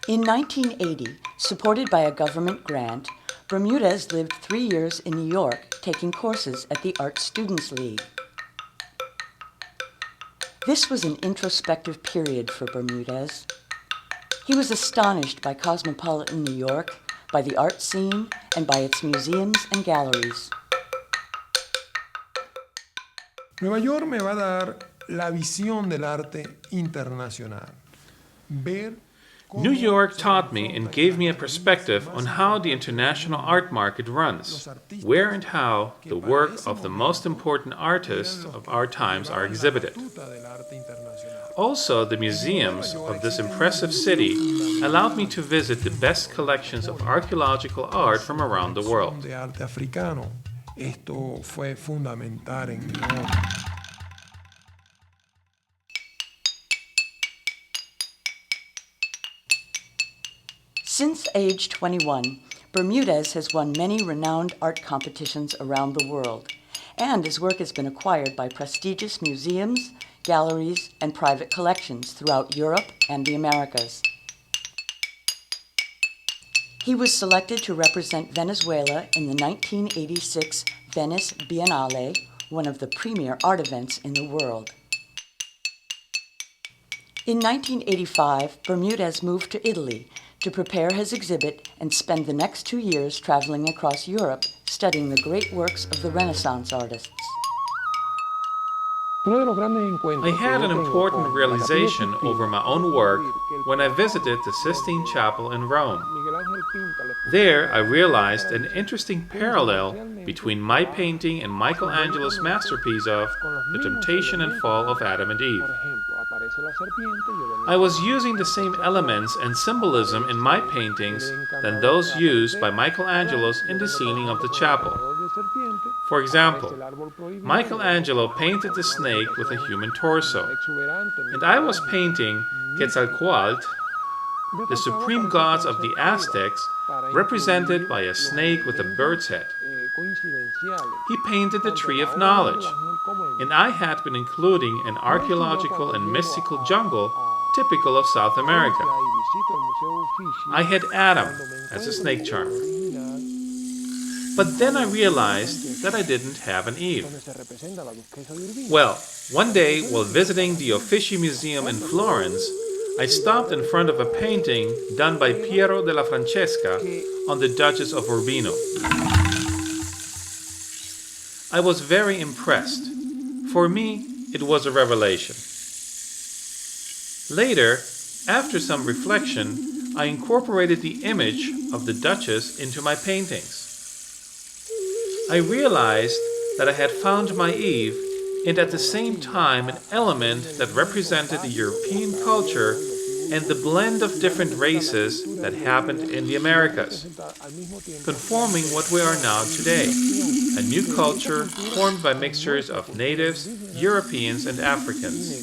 In 1980, supported by a government grant, Bermudez lived 3 years in New York taking courses at the Art Students League. This was an introspective period for Bermudez. He was astonished by cosmopolitan New York, by the art scene, and by its museums and galleries. Nueva York me va a dar la visión del arte internacional. New York taught me and gave me a perspective on how the international art market runs, where and how the work of the most important artists of our times are exhibited. Also, the museums of this impressive city allowed me to visit the best collections of archaeological art from around the world. Esto fue fundamental en mi obra. Since age 21, Bermudez has won many renowned art competitions around the world, and his work has been acquired by prestigious museums, galleries, and private collections throughout Europe and the Americas. He was selected to represent Venezuela in the 1986 Venice Biennale, one of the premier art events in the world. In 1985, Bermudez moved to Italy to prepare his exhibit and spend the next 2 years traveling across Europe studying the great works of the Renaissance artists. I had an important realization over my own work when I visited the Sistine Chapel in Rome. There I realized an interesting parallel between my painting and Michelangelo's masterpiece of The Temptation and Fall of Adam and Eve. I was using the same elements and symbolism in my paintings than those used by Michelangelo's in the ceiling of the chapel. For example, Michelangelo painted the snake with a human torso, and I was painting Quetzalcoatl, the supreme gods of the Aztecs, represented by a snake with a bird's head. He painted the Tree of Knowledge, and I had been including an archaeological and mystical jungle typical of South America. I had Adam as a snake charmer. But then I realized that I didn't have an Eve. Well, one day while visiting the Uffizi Museum in Florence, I stopped in front of a painting done by Piero della Francesca on the Duchess of Urbino. I was very impressed. For me, it was a revelation. Later, after some reflection, I incorporated the image of the Duchess into my paintings. I realized that I had found my Eve and at the same time an element that represented the European culture and the blend of different races that happened in the Americas, conforming what we are now today, a new culture formed by mixtures of natives, Europeans, and Africans.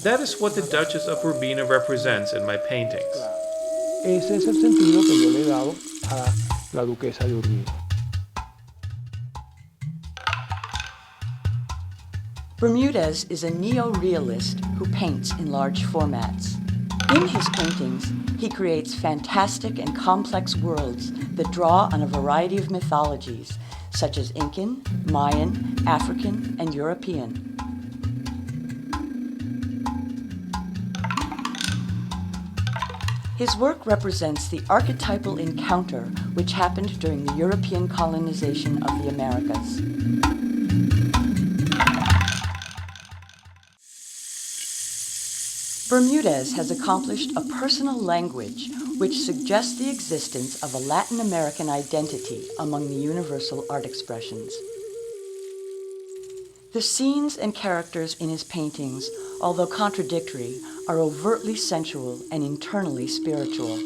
That is what the Duchess of Urbino represents in my paintings. Ese es el sentido que yo le he dado a la Duquesa de Urbino. Bermudez is a neo-realist who paints in large formats. In his paintings, he creates fantastic and complex worlds that draw on a variety of mythologies, such as Incan, Mayan, African, and European. His work represents the archetypal encounter which happened during the European colonization of the Americas. Bermudez has accomplished a personal language which suggests the existence of a Latin American identity among the universal art expressions. The scenes and characters in his paintings, although contradictory, are overtly sensual and internally spiritual.